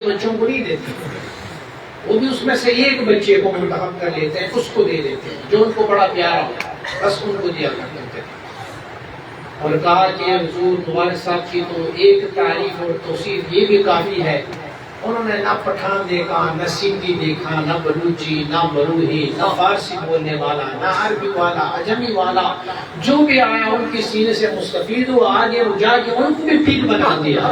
بچوں کو نہیں دیتے، وہ بھی اس میں سے ایک بچے کو منتخب کر لیتے ہیں، اس کو دے دیتے ہیں جو ان کو بڑا پیارا ہوتا ہے، بس ان کو دیا کرتے تھے۔ اور کہا کہ حضور مبارک صاحب کی تو ایک تعریف اور توصیف یہ بھی کافی ہے، انہوں نے نہ پٹھان دیکھا، نہ سندھی دیکھا، نہ بلوچی، نہ مروہی، نہ فارسی بولنے والا، نہ عربی والا، عجمی والا، جو بھی آیا ان کے سینے سے مستفید ہو، آگے وہ جا کے ان کو بھی پیر بنا دیا۔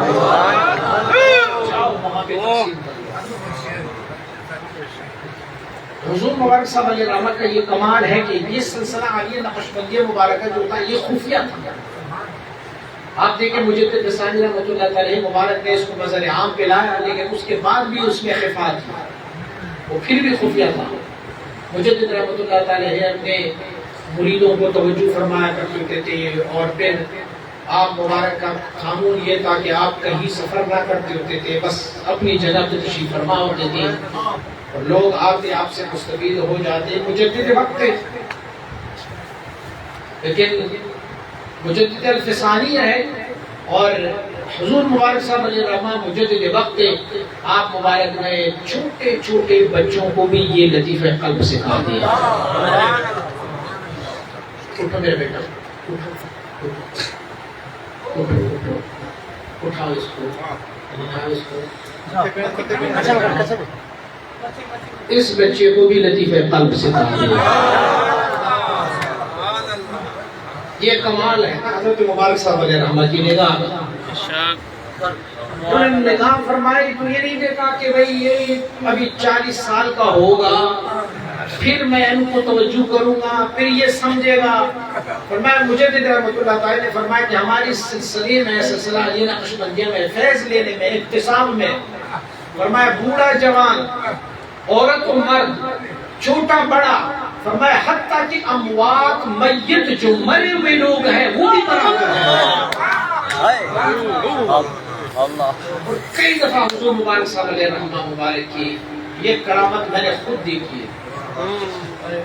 حضور مبارک صاحب علیہ رحمہ کا یہ کمال ہے کہ یہ سلسلہ عالیہ نقشبندیہ مبارکہ جو تھا یہ خفیہ تھا۔ آپ دیکھیں مجدد ثانی رحمۃ اللہ تعالی مبارک نے اس کو نظر عام پہ لایا، لیکن اس کے بعد بھی اس میں خفا تھی، وہ پھر بھی خفیہ تھا۔ مجدد رحمۃ اللہ تعالی اپنے مریدوں کو توجہ فرمایا کرتے تھے، اور پھر آپ مبارک کا قانون یہ تھا کہ آپ کہیں سفر نہ کرتے ہوتے تھے، بس اپنی جگہ پہ تشریف فرما ہوتے تھے اور لوگ آتے آپ سے مستفید ہو جاتے۔ مجدد وقت تھے، لیکن مجدد الفسانی ہے، اور حضور مبارک صاحب علیہ الرحمہ مجدد وقت، آپ مبارک نے چھوٹے چھوٹے بچوں کو بھی یہ لطیفہ قلب سکھا دیا۔ اٹھو میرے بیٹا، اٹھاؤ اس کو، اٹھاؤ اس کو۔ اس بچے کو بھی لطیفہ قلب سکھا دیا۔ یہ کمال ہے حضرت مبارک صاحب علیہ رحمہ کی نگاہ۔ انہوں نے نگاہ فرمائی تو یہ نہیں دیکھا کہ بھئی یہ ابھی 40 سال کا ہوگا، پھر میں ان کو توجہ کروں گا، پھر یہ سمجھے گا۔ فرمایا مجدد رحمۃ اللہ تعالی نے فرمایا کہ ہماری سلسلے میں، سلسلہ عالیہ نقشبندیہ میں، فیض لینے میں، اکتساب میں، فرمایا بوڑھا جوان، عورت و مرد، چھوٹا بڑا، فرمایا حتیٰ کہ اموات میت جو مرے ہوئے لوگ ہیں وہ بھی برابر ہیں۔ اور کئی دفعہ حضور مبارک صاحب علیہ رحمہ مبارک کی یہ کرامت میں نے خود دیکھی ہے۔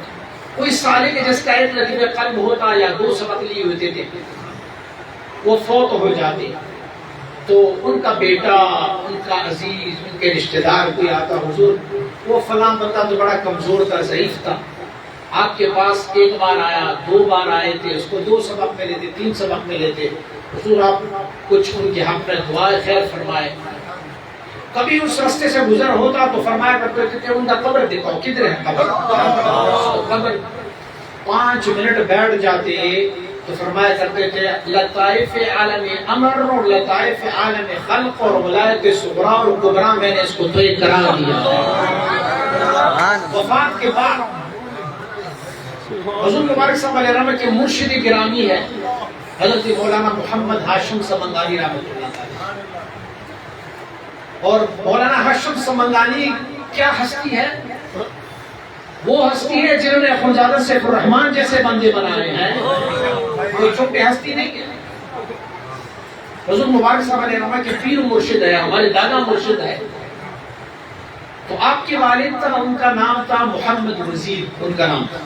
کوئی سالے کے جس کا ایک لطیفہ قلب ہوتا یا 2 سبق لیے ہوتے تھے، وہ فوت ہو جاتے تو ان کا بیٹا، ان کا عزیز، ان کے رشتہ دار کوئی آتا، حضور وہ فلاں بندہ تو بڑا کمزور تھا، ضعیف تھا، آپ کے پاس 1 بار آیا، 2 بار آئے تھے، اس کو 2 سبق میں لیتے، 3 سبق میں لیتے، حضور آپ کچھ ان کے حق میں دعائے خیر فرمائے۔ کبھی اس راستے سے گزر ہوتا تو فرمایا کرتے تھے کہ ان کا قبر دکھاؤ، کدھر ہے قبر؟ قبر 5 منٹ بیٹھ جاتے تو فرمایا کرتے تھے لطائف عالم امر اور لطائف عالم خلق اور ولایت صغرا اور کبرا میں نے اس کو طے کرا دیا۔ وفات کے بعد حضور مبارک صاحب علیہ رحمہ کے مرشد گرامی ہے حضرت مولانا محمد ہاشم سمنگانی رحمۃ اللہ علیہ، اور مولانا ہاشم سمنگانی کیا ہستی ہے؟ وہ ہستی ہے جنہوں نے اخوندزادہ سیف الرحمن جیسے بندے بنائے ہیں، کوئی چھوٹی ہستی نہیں ہے۔ حضور مبارک صاحب علیہ رحمہ کے پیر مرشد ہے، ہمارے دادا مرشد ہے۔ تو آپ کے والد تھا، ان کا نام تھا محمد وزیر، ان کا نام تھا۔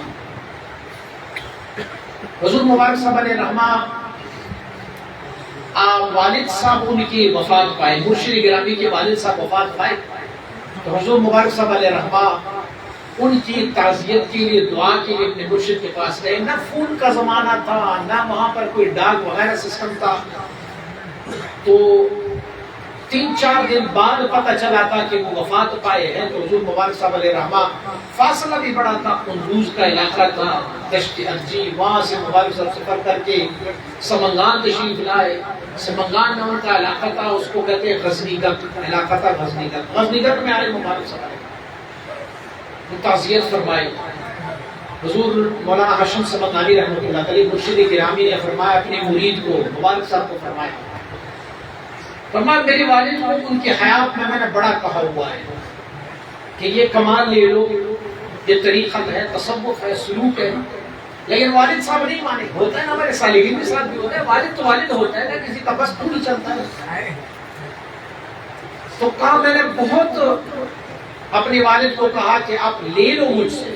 حضور مبارک صاحب علیہ رحمہ والد صاحب ان کی وفات پائے، مرشد گرامی کے والد صاحب وفات پائے، تو حضور مبارک صاحب علیہ رحمہ ان کی تعزیت کے لیے، دعا کے لیے اپنے مرشد کے پاس گئے۔ نہ فون کا زمانہ تھا، نہ وہاں پر کوئی ڈاک وغیرہ سسٹم تھا، تو 3-4 دن بعد پتہ چلا تھا کہ وہ وفات پائے ہیں۔ تو حضور مبارک صاحب علیہ رحمہ، فاصلہ بھی بڑا تھا، قندوز کا علاقہ تھا، دشت ارجی، وہاں سے مبارک صاحب سفر کر کے سمنگان تشریف لائے۔ سمنگان میں ان کا علاقہ تھا، اس کو کہتے ہیں غزنی گڑھ علاقہ تھا، غزنی گڑھ، غزنی گڑھ میں آئے مبارک صاحب تعزیت فرمائی۔ حضور مولانا ہاشم سمنگانی رحمۃ اللہ علیہ مرشد گرامی نے فرمایا اپنے مرید کو، مبارک صاحب کو فرمایا، فرمایا میرے والد کو ان کی حیات میں نے بڑا کہا ہوا ہے کہ یہ کمال لے لو، یہ طریقت ہے، تصوف ہے، سلوک ہے، لیکن والد صاحب نہیں مانے۔ ہوتا ہے نا ہمارے صالحین کے ساتھ بھی ہوتا ہے، والد تو والد ہوتا ہے نا، کسی کا بس پوری چلتا ہے۔ تو کہا میں نے بہت اپنے والد کو کہا کہ آپ لے لو مجھ سے،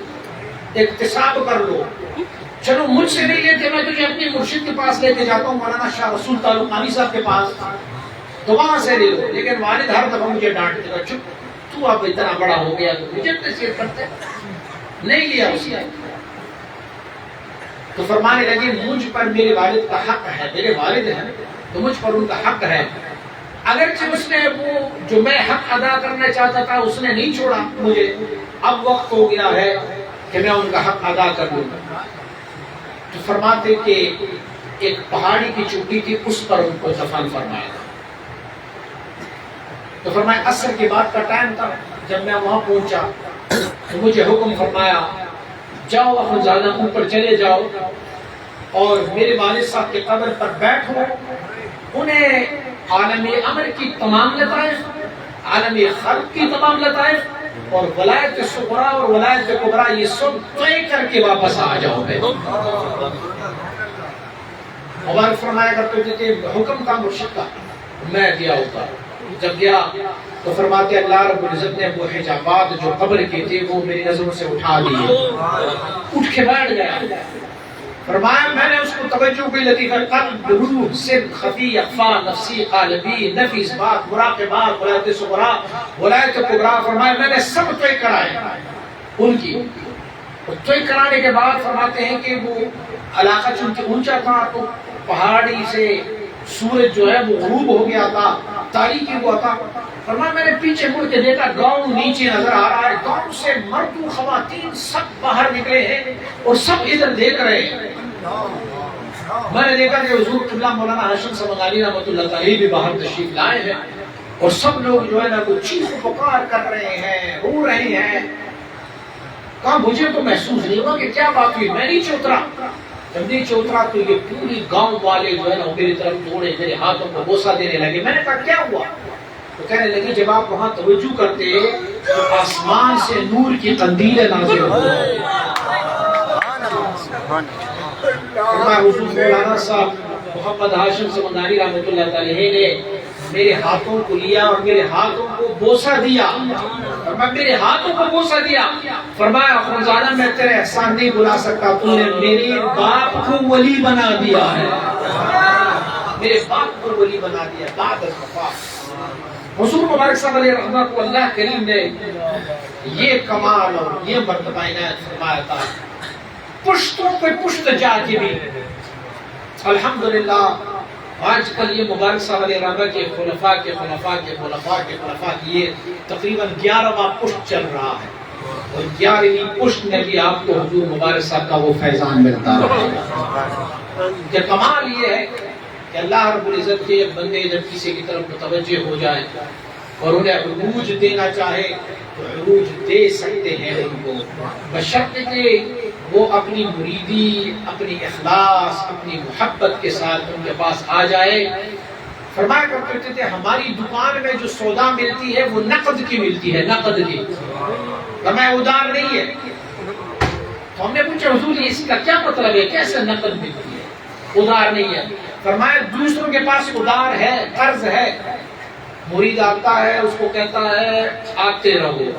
اکتساب کر لو، چلو مجھ سے نہیں لیتے، میں تجھے اپنے مرشد کے پاس لے کے جاتا ہوں، مولانا شاہ رسول تعلقانی صاحب کے پاس۔ تو وہاں سے لے لو. لیکن والد ہر دفعہ مجھے ڈانٹتے گا, چپ تو اب اتنا بڑا ہو گیا تو مجھے نصیحت کرتے, نہیں لیا اس نے. تو فرمانے لگے مجھ پر میرے والد کا حق ہے, میرے والد ہیں تو مجھ پر ان کا حق ہے. اگرچہ اس نے وہ جو میں حق ادا کرنا چاہتا تھا اس نے نہیں چھوڑا مجھے, اب وقت ہو گیا ہے کہ میں ان کا حق ادا کر لوں. تو فرماتے کہ ایک پہاڑی کی چوٹی تھی, اس پر ان کو دفن فرمایا. تو فرمایا عصر کی بات کا ٹائم تھا. جب میں وہاں پہنچا تو مجھے حکم فرمایا جاؤ اخوندزادہ اوپر چلے جاؤ اور میرے والد صاحب کے قبر پر بیٹھو, انہیں عالم امر کی تمام لطائف, عالم خلق کی تمام لطائف اور ولایت صغریٰ اور ولایت کبریٰ یہ سب طے کر کے واپس آ جاؤ گے. مبارک فرمایا کرتے تھے حکم کا مرشد کا. میں گیا ہوتا, جب گیا تو فرماتے اللہ رب العزت نے وہ حجابات جو قبر کے تھے وہ میری نظروں سے اٹھا دیے, اٹھ کے بیٹھ گیا. فرمایا میں نے اس کو توجہ کی, لطیفہ قلب روح سر خفی اخفا نفسی قالبی نفی اثبات مراقبات ولایت صغریٰ ولایت کبریٰ, فرمایا میں نے سب طے کرائے ان کی. طے کرانے کے بعد فرماتے ہیں کہ وہ علاقہ چونکہ اونچا تھا تو پہاڑی سے سورج جو ہے وہ غروب ہو گیا تھا, تاریکی ہوا تھا. فرمایا میں نے پیچھے مڑ کے دیکھا گاؤں نیچے نظر آ رہا ہے, گاؤں سے مرد و خواتین سب باہر نکلے ہیں اور سب ادھر دیکھ رہے ہیں. میں نے دیکھا کہ حضور قبلہ مولانا ہاشم سمنگانی رحمۃ اللہ تعالی بھی باہر تشریف لائے ہیں اور سب لوگ جو ہے نا وہ چیخ و پکار کر رہے ہیں, رو رہے ہیں. کہا مجھے تو محسوس نہیں ہوا کہ کیا بات ہوئی. میں نیچے اترا, جب نیچے اترا تو یہ پوری گاؤں والے جو ہے نا میری طرف دوڑے, میرے ہاتھوں کو بوسہ دینے لگے. میں نے کہا کیا ہوا؟ تو کہنے لگے جب آپ وہاں توجہ کرتے تو آسمان سے نور کی قندیلیں نازل ہوئی. حضور مولانا صاحب محمد ہاشم سمنگانی رحمۃ اللہ تعالی نے میرے ہاتھوں کو لیا اور میرے ہاتھوں کو بوسہ دیا. فرمایا میرے ہاتھوں کو بوسہ دیا. فرمایا اخوندزادہ میں تیرے احسان نہیں بھلا سکتا, تو نے میرے باپ کو ولی بنا دیا ہے, میرے باپ کو ولی بنا دیا بعد از وفات. حضور مبارک صاحب علیہ رحمہ کو اللہ کریم نے یہ کمال اور یہ مرتبہ عنایت فرمایا تھا. پشتوں پہ پشت جا کے بھی الحمدللہ آج کل یہ مبارک صاحب علیہ رحمہ کے خلفاء کے خلفاء کے خلفاء کے خلفاء کی یہ تقریباً 11واں پشت چل رہا ہے, اور 11ویں پشت میں بھی آپ کو حضور مبارک صاحب کا وہ فیضان ملتا رہے گا. کہ کمال یہ ہے کہ اللہ رب العزت کے بندے جب کسی کی طرف متوجہ ہو جائے اور انہیں عروج دینا چاہے تو عروج دے سکتے ہیں ان کو, بشرط کہ وہ اپنی مریدی, اپنی اخلاص, اپنی محبت کے ساتھ ان کے پاس آ جائے. فرمایا کرتے تھے ہماری دکان میں جو سودا ملتی ہے وہ نقد کی ملتی ہے, نقد کی, فرمایا ادار نہیں ہے. تو ہم نے پوچھا حضور اس کا کیا مطلب ہے, کیسے نقد ملتی ہے ادار نہیں ہے؟ فرمایا دوسروں کے پاس ادار ہے, قرض ہے, مرید آتا ہے اس کو کہتا ہے آتے رہو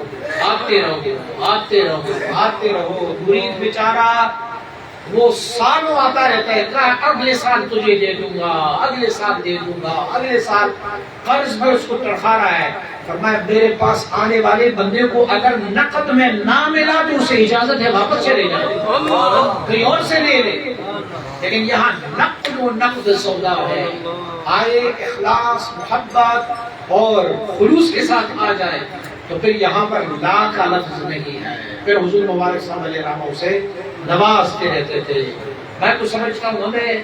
آتے رہو آتے رہو آتے رہو. مرید بیچارہ وہ سالوں آتا رہتا ہے, کہا اگلے سال تجھے دے دوں گا, اگلے سال دے دوں گا, اگلے سال, قرض میں اس کو تڑفا رہا ہے. فرمایا میرے پاس آنے والے بندے کو اگر نقد میں نہ ملا تو اسے اجازت ہے واپس چلے جائے, کہیں اور سے لے لے. لیکن یہاں نقد و نقد سودا ہے, آئے اخلاص محبت اور خلوص کے ساتھ آ جائے تو پھر یہاں پر لا کا لفظ نہیں ہے. پھر حضور مبارک صاحب علیہ رحمہ اسے نوازتے رہتے تھے. میں تو سمجھتا ہوں ہمیں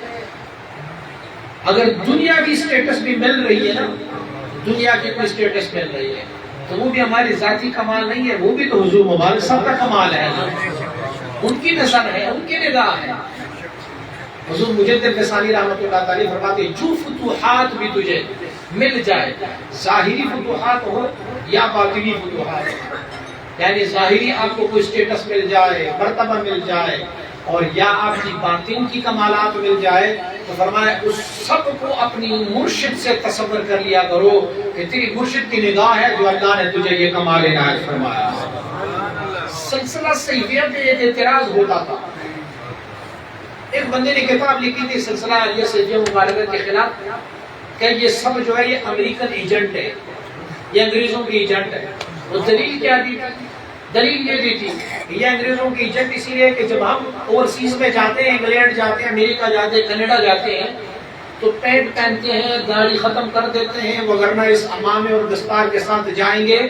اگر دنیا کی سٹیٹس بھی مل رہی ہے نا, دنیا کی کوئی سٹیٹس مل رہی ہے تو وہ بھی ہماری ذاتی کمال نہیں ہے, وہ بھی تو حضور مبارک صاحب کا کمال ہے نا, ان کی نظر ہے, ان کی نگاہ ہے. حضور مجدد فسانی رحمۃ اللہ تعالی فرماتے ہیں جو فتوحات بھی تجھے مل جائے, ظاہری فتوحات ہو یا باطنی فتوحات ہو, یعنی ظاہری آپ کو کوئی سٹیٹس مل جائے, مرتبہ مل جائے, اور یا آپ کی باطن کی کمالات مل جائے, تو فرمایا اس سب کو اپنی مرشد سے تصور کر لیا کرو کہ تیری مرشد کی نگاہ ہے جو اللہ نے تجھے یہ کمال عنایت فرمایا. سلسلہ صحیفیہ میں ایک اعتراض ہوتا تھا. ایک بندے نے کتاب لکھی تھی سلسلہ علیہ صحیفیہ مبارکہ کے خلاف. کہ یہ سب جو ہے یہ امریکن ایجنٹ ہے، یہ انگریزوں کی ایجنٹ ہے. وہ دلیل کیا دی تھی؟ دلیل یہ دی تھی یہ انگریزوں کی ایجنٹ اسی لیے کہ جب ہم اوورسیز میں جاتے ہیں، انگلینڈ جاتے ہیں، امریکہ جاتے ہیں، کینیڈا جاتے ہیں، تو پینٹ پہنتے ہیں، داڑھی ختم کر دیتے ہیں، وگرنہ اس امامے اور دستار کے ساتھ جائیں گے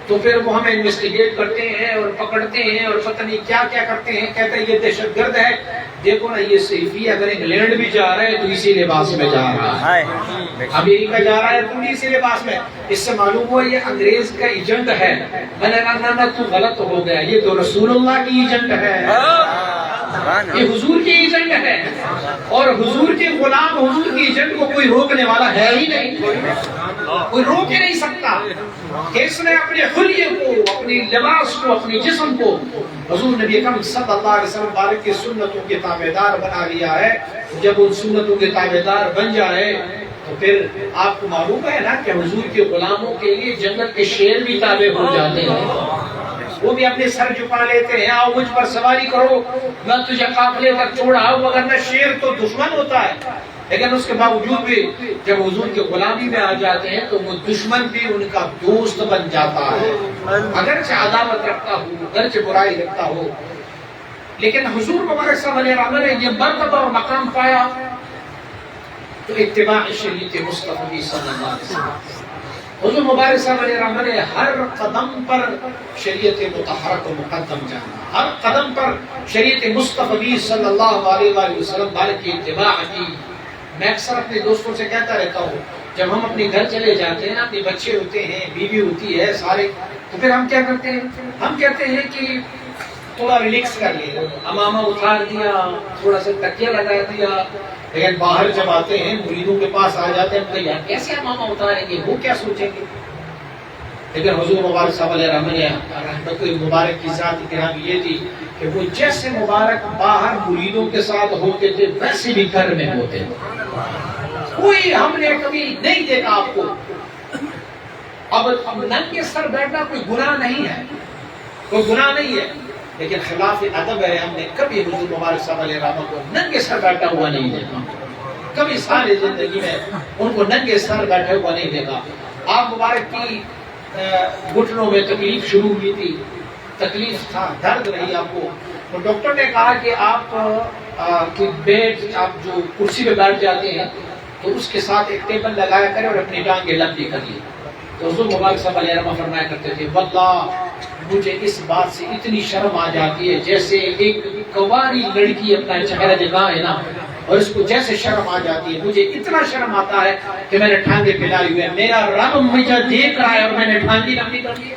تو پھر وہ ہمیں انویسٹیگیٹ کرتے ہیں اور پکڑتے ہیں اور پتہ نہیں کیا کیا کرتے ہیں. کہتے ہیں یہ دہشت گرد ہے. دیکھو نا یہ سیفی اگر انگلینڈ بھی جا رہا ہے تو اسی لباس میں جا رہا ہے، امریکہ جا رہا ہے تو اسی لباس میں. اس سے معلوم ہوا یہ انگریز کا ایجنٹ ہے. میں نے کہا نہ تو غلط ہو گیا، یہ تو رسول اللہ کی ایجنٹ ہے، یہ حضور کی ایجنٹ ہے، اور حضور کے غلام حضور کی ایجنٹ کو کوئی روکنے والا ہے ہی نہیں، کوئی روک ہی نہیں سکتا. کہ اس نے اپنے خلیے کو، اپنی لباس کو، اپنی جسم کو حضور نبی اکرم صلی اللہ علیہ وسلم بارک کی سنتوں کے تابعدار بنا لیا ہے. جب ان سنتوں کے تابعدار بن جائے تو پھر آپ کو معلوم ہے نا کہ حضور کے غلاموں کے لیے جنت کے شیر بھی تابع ہو جاتے ہیں، وہ بھی اپنے سر جھکا لیتے ہیں، آؤ مجھ پر سواری کرو، میں تجھے قافلے تک چھوڑاؤں. ورنہ شیر تو دشمن ہوتا ہے، لیکن اس کے باوجود بھی جب حضور کے غلامی میں آ جاتے ہیں تو وہ دشمن بھی ان کا دوست بن جاتا ہے، اگرچہ عداوت رکھتا ہو، اگرچہ برائی رکھتا ہو. لیکن حضور مبارک صلی اللہ علیہ وسلم نے یہ مرتبہ اور مقام پایا تو اتباع شریعت مصطفی صلی اللہ علیہ وسلم. حضور مبارک صلی اللہ علیہ وسلم نے ہر قدم پر شریعت مطہرہ کو مقدم جانا، ہر قدم پر شریعت مصطفی صلی اللہ علیہ وسلم کی اتباع کی. میں اکثر اپنے دوستوں سے کہتا رہتا ہوں جب ہم اپنے گھر چلے جاتے ہیں، اپنے بچے ہوتے ہیں، بیوی ہوتی ہے سارے، تو پھر ہم کیا کرتے ہیں؟ ہم کہتے ہیں کہ تھوڑا ریلیکس کر لیں، امامہ اتار دیا، تھوڑا سا تکیہ لگا دیا. لیکن باہر جب آتے ہیں مریدوں کے پاس آ جاتے ہیں تو یار کیسے امامہ اتاریں گے، وہ کیا سوچیں گے. لیکن حضور مبارک صاحب علیہ رحمت مبارک کی ذات گرامی یہ تھی کہ وہ جیسے مبارک باہر مریدوں کے ساتھ ہوتے تھے ویسے بھی گھر میں ہوتے تھے. کوئی ہم نے کبھی نہیں دیکھا آپ کو. اب ننگے سر بیٹھنا کوئی گناہ نہیں ہے، کوئی گناہ نہیں ہے، لیکن خلاف ادب ہے. ہم نے کبھی حضور مبارک صاحب علیہ رحمت کو ننگے سر بیٹھا ہوا نہیں دیکھا، کبھی ساری زندگی میں ان کو ننگے سر بیٹھے ہوا نہیں دیکھا. آپ مبارک کی گھٹنوں میں تکلیف شروع ہوئی تھی، تکلیف تھا، درد رہی آپ کو، تو ڈاکٹر نے کہا کہ آپ آپ جو کرسی پہ بیٹھ جاتے ہیں تو اس کے ساتھ ایک ٹیبل لگایا کریں اور اپنی ٹانگیں لمبی کر لی. تو حضور مبارک صلی اللہ علیہ وسلم فرمایا کرتے تھے واللہ مجھے اس بات سے اتنی شرم آ جاتی ہے جیسے ایک کنواری لڑکی اپنا چہرہ دکھائے نا، اور اس کو جیسے شرم آ جاتی ہے، مجھے اتنا شرم آتا ہے کہ میں نے ٹھانگیں پھیلائی ہوئے، میرا رب مجھے دیکھ رہا ہے اور میں نے ٹھانگیں لمبی کر لی.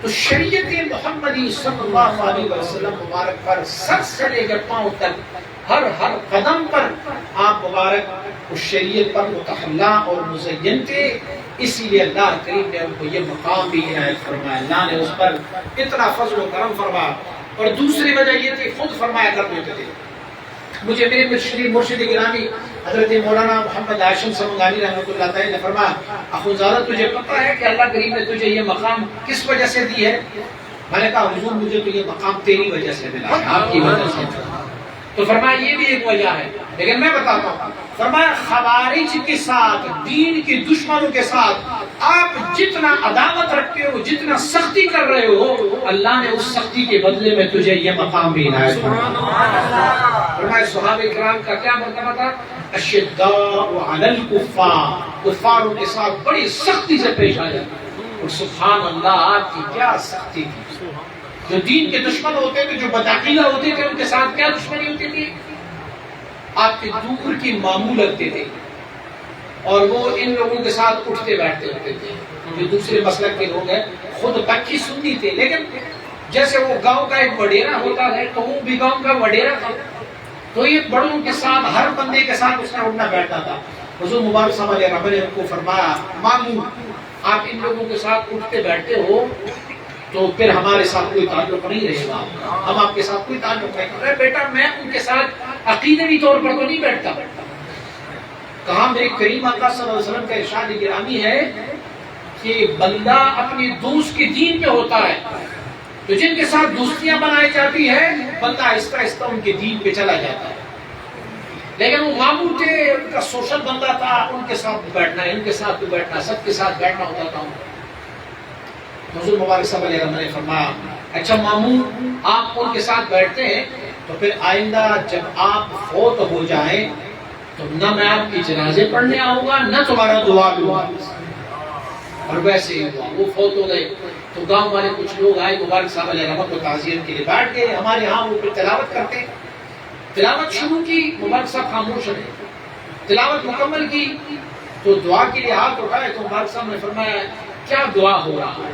تو شریعت محمدی صلی اللہ علیہ وسلم مبارک پر سر سے لے کر پاؤں تک ہر قدم پر آپ مبارک اس شریعت پر متحلہ اور مزین تھے. اسی لیے اللہ کریم نے ان کو یہ مقام بھی عنایت فرمایا، اللہ نے اس پر اتنا فضل و کرم فرمایا. اور دوسری وجہ یہ تھی خود فرمایا کرتے تھے. مجھے میرے مرشد گرامی حضرت مولانا محمد ہاشم سمنگانی رحمۃ اللہ تعالی نے فرمایا اخوندزادہ تجھے پتہ ہے کہ اللہ کریم نے تجھے یہ مقام کس وجہ سے دی ہے؟ میں نے کہا حضور مجھے تو یہ مقام تیری وجہ سے ملا ہے، آپ کی وجہ سے. تو فرمایا یہ بھی ایک وجہ ہے، لیکن میں بتاتا ہوں. فرمایا خوارج کے ساتھ، دین کے دشمنوں کے ساتھ آپ جتنا عداوت رکھتے ہو، جتنا سختی کر رہے ہو، اللہ نے اس سختی کے بدلے میں تجھے یہ مقام بھی عنایت فرمایا. فرمایا صحابہ کرام کا کیا مرتبہ تھا؟ اشداء علی الکفار، کفاروں کے ساتھ بڑی سختی سے پیش آ جاتا. اور سبحان اللہ آپ کی کیا سختی تھی. جو دین کے دشمن ہوتے تھے، جو بدعقیدہ ہوتے تھے، ان کے ساتھ کیا دشمنی ہوتی تھی؟ آپ کے دور کی معمول رکھتے تھے اور وہ ان لوگوں کے ساتھ اٹھتے بیٹھتے ہوتے تھے جو دوسرے مسلک کے لوگ ہیں. خود پکی سنی تھے، لیکن جیسے وہ گاؤں کا ایک وڈیرا ہوتا ہے تو وہ بھی گاؤں کا وڈیرا تھا، تو یہ بڑوں کے ساتھ ہر بندے کے ساتھ اس نے اٹھنا بیٹھتا تھا. حضور مبارک صلی اللہ علیہ وسلم نے ان کو فرمایا مامو آپ ان لوگوں کے ساتھ اٹھتے بیٹھتے ہو تو پھر ہمارے ساتھ کوئی تعلق نہیں رہے گا، ہم آپ کے ساتھ کوئی تعلق نہیں کریں. بیٹا میں ان کے ساتھ عقیدوی طور پر تو نہیں بیٹھتا. کہا میرے کریم آقا صلی اللہ علیہ وسلم کا ارشاد گرامی ہے کہ بندہ اپنے دوست کے دین پہ ہوتا ہے، تو جن کے ساتھ دوستیاں بنائی جاتی ہے بندہ آہستہ آہستہ ان کے دین پہ چلا جاتا ہے. لیکن وہ ماموں تھے، ان کا سوشل بندہ تھا، ان کے ساتھ بیٹھنا، ان کے ساتھ بیٹھنا، سب کے ساتھ بیٹھنا ہوتا تھا۔ حضور مبارک صاحب علیہ وسلم نے فرمایا اچھا ماموں آپ ان کے ساتھ بیٹھتے ہیں تو پھر آئندہ جب آپ فوت ہو جائیں تو نہ میں آپ کی جنازے پڑھنے آؤں گا نہ تمہارا دعا بھی ہوگا۔ اور ویسے ہی ہوا، وہ فوت ہو گئے تو گاؤں والے کچھ لوگ آئے، مبارک صاحب علیہ رحمت کو تعزیت کے لیے بیٹھ گئے۔ ہمارے ہاں وہ پھر تلاوت کرتے ہیں، تلاوت شروع کی، مبارک صاحب خاموش رہے، تلاوت مکمل کی تو دعا کے لیے ہاتھ اٹھائے تو مبارک صاحب نے فرمایا کیا دعا ہو رہا ہے؟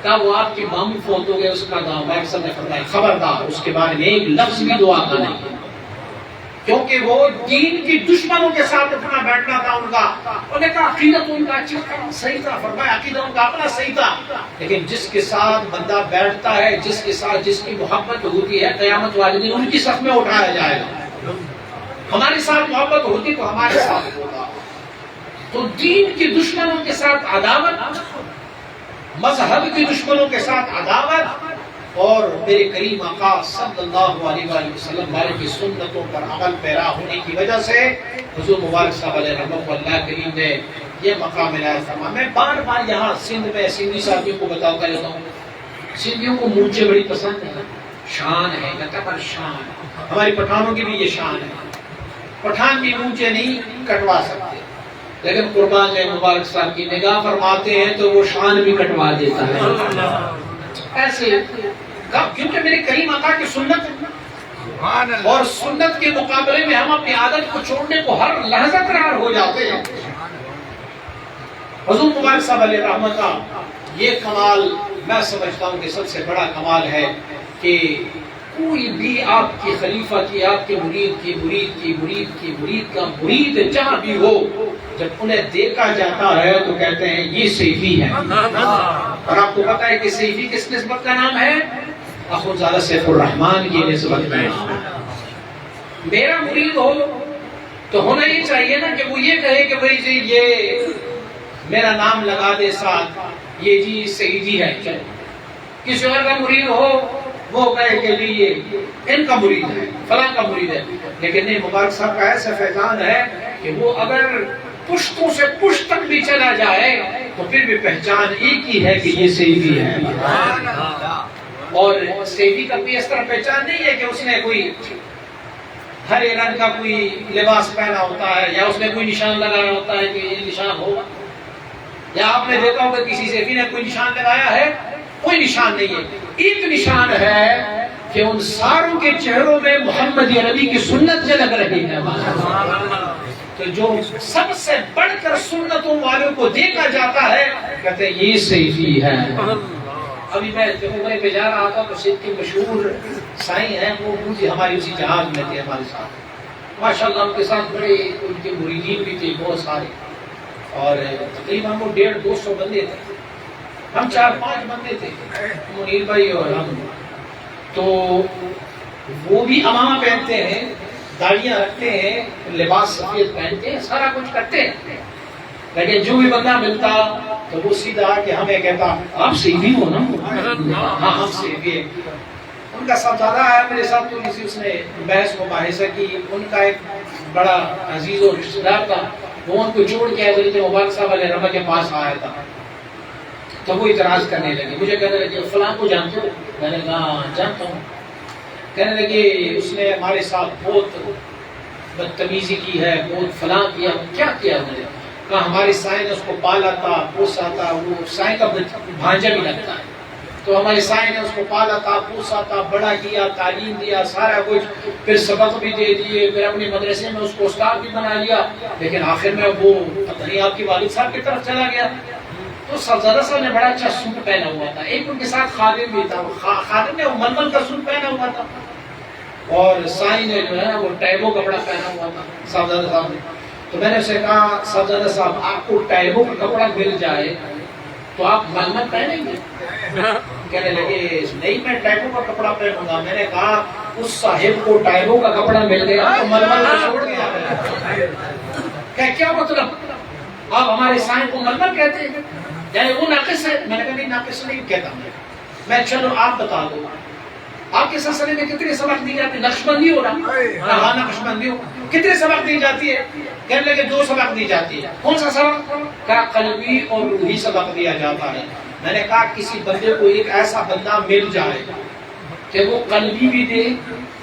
کہا وہ آپ کی ماموں فوت ہو گئے اس کا دعا۔ مبارک صاحب نے فرمایا خبردار اس کے بارے میں ایک لفظ بھی دعا کا نہیں، کیونکہ وہ دین کی دشمنوں کے ساتھ اٹھنا بیٹھنا تھا ان کا۔ انہوں نے کہا عقیدت ان کا اچھا صحیح تھا، فرمایا عقیدت ان کا اپنا صحیح تھا، لیکن جس کے ساتھ بندہ بیٹھتا ہے، جس کے ساتھ جس کی محبت ہوتی ہے، قیامت والے دن ان کی صف میں اٹھایا جائے گا۔ ہمارے ساتھ محبت ہوتی تو ہمارے ساتھ ہوگا۔ تو دین کی دشمنوں کے ساتھ عداوت، مذہب کی دشمنوں کے ساتھ عداوت، اور میرے کریم آقا صلی اللہ علیہ وآلہ وسلم والے کی سنتوں پر عمل پیرا ہونے کی وجہ سے حضور مبارک صاحب علیہ رحمۃ اللہ کریم نے یہ مقام عنایت فرمایا۔ میں بار بار یہاں سندھ میں سندھی ساتھیوں کو بتاتا رہتا ہوں، سندھیوں کو مونچھیں بڑی پسند ہیں، شان ہے، کہتا پر شان، ہماری پٹھانوں کی بھی یہ شان ہے، پٹھان بھی مونچھیں نہیں کٹوا سکتے، لیکن قربان جائے مبارک صاحب کی نگاہ فرماتے ہیں تو وہ شان بھی کٹوا دیتا ہے ایسے، کیونکہ میرے کریم آقا کی سنت، اور سنت کے مقابلے میں ہم اپنی عادت کو چھوڑنے کو ہر لحظہ تیار ہو جاتے ہیں۔ حضور مبارک صاحب علیہ رحمت کا یہ کمال میں سمجھتا ہوں کہ سب سے بڑا کمال ہے کہ کوئی بھی آپ کی خلیفہ کی، آپ کے مرید کی، مرید کی مرید کی مرید کا مرید جہاں بھی ہو، جب انہیں دیکھا جاتا ہے تو کہتے ہیں یہ سیفی ہے۔ اور آپ کو پتا ہے کہ سیفی کس نسبت کا نام ہے؟ اخوندزادہ سیف الرحمن کی نسبت میں۔ میرا مرید ہو تو ہونا یہ چاہیے نا کہ وہ یہ کہے کہ بھئی جی یہ میرا نام لگا دے ساتھ، یہ جی سیدی ہے۔ چلو کسی اور کا مرید ہو وہ کہے کہ جی یہ ان کا مرید ہے، فلاں کا مرید ہے، لیکن نہیں، مبارک صاحب کا ایسا فیضان ہے کہ وہ اگر پشتوں سے پشت تک بھی چلا جائے تو پھر بھی پہچان ایک ہی ہے کہ یہ سیدی ہے۔ اور سیدی کا بھی اس طرح پہچان نہیں ہے کہ اس نے کوئی ہرے رنگ کا کوئی لباس پہنا ہوتا ہے یا اس نے کوئی نشان لگایا ہوتا ہے کہ یہ نشان ہوگا، یا آپ نے دیکھا ہوگا کسی سیفی نے کوئی نشان لگایا ہے، کوئی نشان نہیں ہے۔ ایک نشان ہے کہ ان ساروں کے چہروں میں محمد نبی کی سنت جھلک رہی ہے۔ تو جو سب سے بڑھ کر سنتوں والوں کو دیکھا جاتا ہے کہتے ہیں یہ سیفی ہے۔ ابھی میں عمرے پہ جا رہا تھا تو سندھ کے مشہور سائیں ہیں، وہ مجھے ہماری اسی جہاز میں تھے ہمارے ساتھ، ماشاءاللہ ان کے ساتھ بڑے ان کے مریدین بھی تھے بہت سارے، اور تقریباً وہ 150-200 بندے تھے، ہم 4-5 بندے تھے، منیر بھائی اور ہم۔ تو وہ بھی امامہ پہنتے ہیں، داڑیاں رکھتے ہیں، لباس سفید پہنتے ہیں، سارا کچھ کرتے ہیں، لیکن جو بھی بندہ ملتا تو وہ سیدھا کہ ہمیں کہتا آپ سیدھی ہو نا؟ ہاں ہم سیدھی ہیں۔ ان کا صاحبزادہ ہے میرے ساتھ، تو اسی اس نے بحث مباحثہ کی، ان کا ایک بڑا عزیز و رشتہ دار تھا، وہ ان کو چھوڑ کے حضرت مبارک صاحب علیہ رحمہ کے پاس آیا تھا، تو وہ اعتراض کرنے لگے، مجھے کہنے لگے فلاں کو جانتے ہو؟ میں نے کہا جانتا ہوں۔ کہنے لگے اس نے ہمارے ساتھ بہت بدتمیزی کی ہے، بہت فلاں کیا۔ کیا کیا؟ میں نے کہا ہمارے سائیں نے اس کو پالا تھا، پوسا تھا، وہ سائیں کا بھانجا بھی لگتا ہے، تو ہمارے سائیں نے اس کو پالا تھا، پوسا تھا، بڑا کیا، تعلیم دیا، سارا کچھ، پھر سبق بھی دے دیے، پھر اپنے مدرسے میں اس کو استاد بھی بنا لیا، لیکن آخر میں وہ پتہ نہیں آپ کے والد صاحب کی طرف چلا گیا۔ تو صاحبزادہ صاحب نے بڑا اچھا سوٹ پہنا ہوا تھا، ایک ان کے ساتھ خادم بھی تھا، خادم نے وہ ململ کا سوٹ پہنا ہوا تھا، اور سائیں نے جو ہے وہ ٹیبو کپڑا پہنا ہوا تھا صاحبزادہ صاحب نے۔ تو میں نے اسے کہا صاحبزادہ صاحب آپ کو ٹیبو کا کپڑا مل جائے تو آپ ململ پہنیں گے؟ کہنے لگے نہیں میں ٹیبو کا کپڑا پہنوں گا۔ میں نے کہا اس صاحب کو ٹیبو کا کپڑا مل گیا تو ململ کو چھوڑ دیا۔ کہ کیا مطلب آپ ہمارے سائیں کو ململ کہتے ہیں، یعنی وہ ناقص ہے؟ میں نے کہا نہیں ناقص نہیں کہتا، میں چلو آپ بتا دو۔ آپ کے سلسلے میں کتنے سبق دی جاتے ہیں؟ نقش بندی ہو رہا، نقش بندی ہو، کتنے سبق دی جاتی ہے؟ کہنے لگے 2 سبق دی جاتی ہے۔ کون سا سبق؟ کیا قلبی اور روحی سبق دیا جاتا ہے۔ میں نے کہا کسی بندے کو ایک ایسا بندہ مل جائے کہ وہ قلبی بھی دے،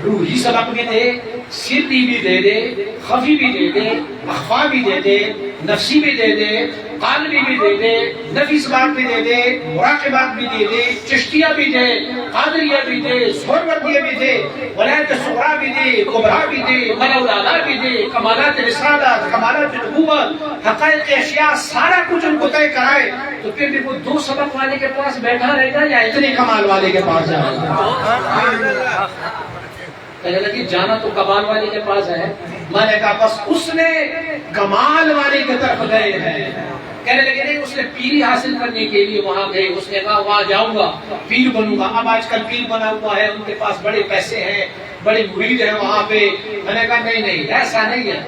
روحی سبق بھی دے، سری بھی دے دے، خفی بھی دے دے، اخفا بھی دے دے، نفسی بھی دے دے، قالبی بھی دے دے، نفی سبق بھی دے دے، مراقبات بھی دے دے، چشتیہ بھی دے، قادریہ بھی دے، سہروردیہ بھی دے، ولایت صغریٰ بھی دے، کبریٰ بھی دے، ملأ الاعلیٰ بھی دے، کمالات رسالت، کمالات نبوت، حقائق اشیاء، سارا کچھ ان کو طے کرائے، تو پھر بھی وہ 2 سبق والے کے پاس بیٹھا رہے گا یا اتنے کمال والے کے پاس جائے گا؟ کہنے لگی جانا تو کمال والے کے پاس ہے۔ میں نے کہا بس اس نے کمال والے کی طرف گئے ہیں۔ کہنے لگے نہیں، اس نے پیری حاصل کرنے کے لیے وہاں گئے، اس نے کہا وہاں جاؤں گا پیر بنوں گا۔ اب آج کل پیر بنا ہوا ہے، ان کے پاس بڑے پیسے ہیں، بڑے مرید ہیں وہاں پہ۔ میں نے کہا نہیں ایسا نہیں ہے،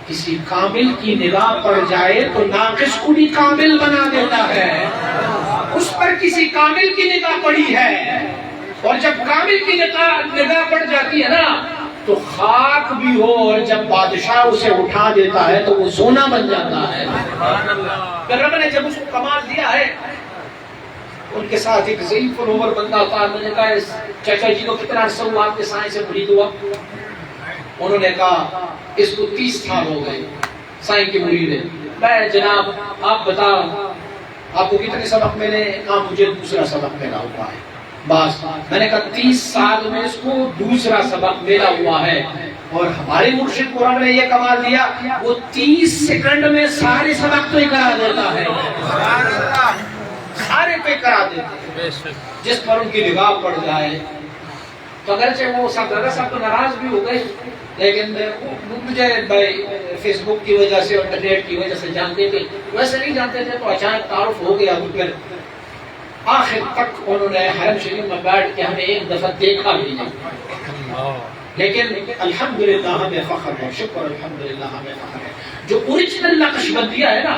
کسی کامل کی نگاہ پڑ جائے تو ناقص کو بھی کامل بنا دیتا ہے۔ اس پر کسی کامل کی نگاہ پڑی ہے، اور جب کامل کی نگاہ پڑ جاتی ہے نا تو خاک بھی ہو، اور جب بادشاہ اسے اٹھا دیتا ہے تو وہ سونا بن جاتا ہے۔ پھر رب نے جب اس کو کمال دیا ہے، ان کے ساتھ ایک ضعیف العمر بندہ تھا۔ میں نے کہا چچا جی کو کتنا عرصہ ہوا آپ کے سائیں سے مرید ہوا؟ انہوں نے کہا اس کو 30 سال ہو گئے سائیں کی مرید ہے۔ میں جناب آپ بتاؤ آپ کو کتنے سبق ملے؟ کہا مجھے 2سرا سبق ملا ہوا ہے بس۔ میں نے کہا 30 سال میں اس کو 2سرا سبق ملا ہوا ہے، اور ہمارے مرشد کو رب نے یہ کمال دیا، وہ 30 سیکنڈ میں سارے سبق تو ہی کرا دیتا ہے، سارے پہ کرا دیتا ہے جس پر ان کی نگاہ پڑ جائے۔ تو اگرچہ وہ صاحب تو ناراض بھی ہو گئے، لیکن مجھے فیس بک کی وجہ سے اور انٹرنیٹ کی وجہ سے جانتے تھے، ویسے نہیں جانتے تھے، تو اچانک تعارف ہو گیا۔ تو پھر آخر تک انہوں نے حرم شریف میں بیٹھ کے ہمیں ایک دفعہ دیکھا بھی نہیں، لیکن الحمدللہ ہمیں فخر ہے، شکر الحمدللہ ہمیں فخر ہے۔ جو اوریجنل نقش بندیہ ہے نا،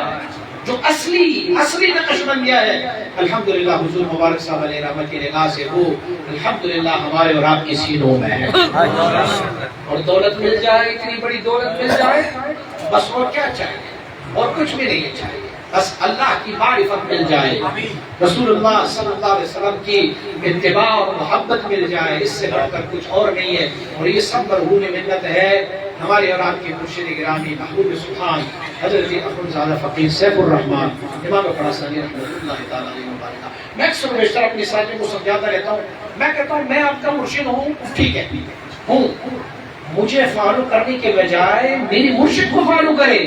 جو اصلی نقش بندیہ ہے، الحمدللہ حضور مبارک صاحب علیہ رحمت کی نگاہ سے وہ الحمدللہ ہمارے اور آپ کے سینوں میں ہے۔ اور دولت مل جائے، اتنی بڑی دولت مل جائے، بس اور کیا چاہیے؟ اور کچھ بھی نہیں چاہیے، بس اللہ کی معرفت مل جائے، رسول اللہ صلی اللہ علیہ وسلم کی اتباع اور محبت مل جائے، اس سے بڑھ کر کچھ اور نہیں ہے۔ اور یہ سب مرہون منت ہے ہمارے اور آپ کے مرشد گرامی محبوب سبحان حضرت اخوندزادہ فقیر سیف الرحمن امام خراسانی رحمۃ اللہ تعالی علیہ وسلم۔ میں اکثر بیشتر اپنی ساتھیوں کو سمجھاتا رہتا ہوں، میں کہتا ہوں میں آپ کا مرشد ہوں، ٹھیک ہے ہوں، مجھے فالو کرنے کے بجائے میری مرشد کو فالو کرے،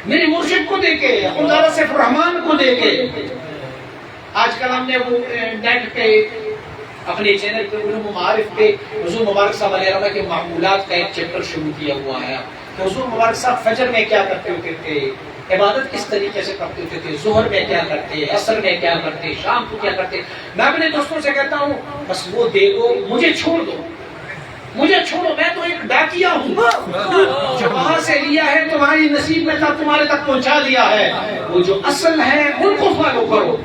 میری مرشد کو دیکھے، اخوندزادہ سیف الرحمن کو دیکھے۔ آج کل ہم نے وہ نیٹ پہ اپنے چینل پہ علوم و معارف پہ حضور مبارک صاحب علیہ رحمہ کے معمولات کا ایک چیپٹر شروع کیا ہوا ہے۔ تو حضور مبارک صاحب فجر میں کیا کرتے ہوتے تھے، عبادت کس طریقے سے کرتے ہوتے تھے، ظہر میں کیا کرتے، عصر میں کیا کرتے، شام کو کیا کرتے۔ میں اپنے دوستوں سے کہتا ہوں بس وہ دیکھو، مجھے چھوڑ دو، مجھے چھوڑو، میں تو ایک ڈاکیا ہوں، جو وہاں سے لیا ہے تمہاری نصیب میں تھا، تمہارے تک پہنچا دیا ہے۔ وہ جو اصل ہے ان کو فالو کرو،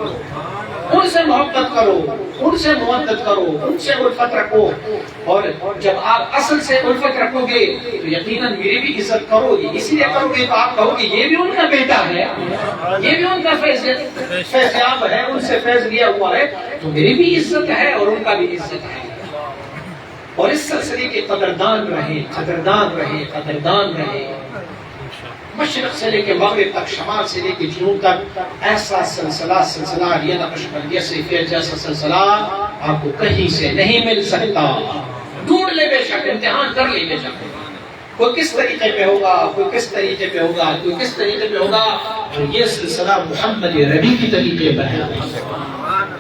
ان سے محبت کرو، ان سے مودت کرو، ان سے الفت رکھو، اور جب آپ اصل سے الفت رکھو گے تو یقیناً میری بھی عزت کرو گے۔ اسی لیے کرو گے تو آپ کہو کہ یہ بھی ان کا بیٹا ہے، یہ بھی ان کا فیضیاب ہے، ان سے فیض لیا ہوا ہے، تو میری بھی عزت ہے اور ان کا بھی عزت ہے۔ اور اس سلسلے کے قدردان رہے، قدردان رہے، قدردان رہے۔ مشرق سے لے کے مغرب تک، شمال سے لے کے جنوب تک، ایسا سلسلہ یہ نقشبندیہ سیفیت جیسا سلسلہ آپ کو کہیں سے نہیں مل سکتا۔ ڈھونڈ لے بے شک، امتحان کر لے بے شک، کوئی کس طریقے پہ ہوگا، کوئی کس طریقے پہ ہوگا، کوئی کس طریقے پہ ہوگا، اور یہ سلسلہ محمد ربی کی طریقے پر ہے،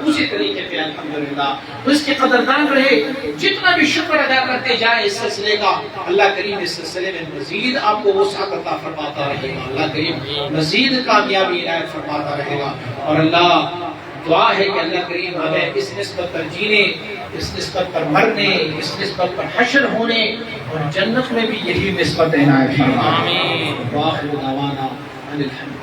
اسی طریقے پہ الحمدللہ۔ تو اس کے قدردان رہے، جتنا بھی شکر ادا کرتے جائیں اس سلسلے کا، اللہ کریم اس سلسلے میں مزید آپ کو وسعت عطا فرماتا رہے گا، اللہ کریم مزید کامیابی عنایت فرماتا رہے گا۔ اور اللہ دعا ہے کہ اللہ کریم ہمیں اس نسبت پر جینے، اس نسبت پر مرنے، اس نسبت پر حشر ہونے اور جنت میں بھی یہی نسبت عنایت فرمائے۔ آمین۔ وآخر دعوانا ان الحمد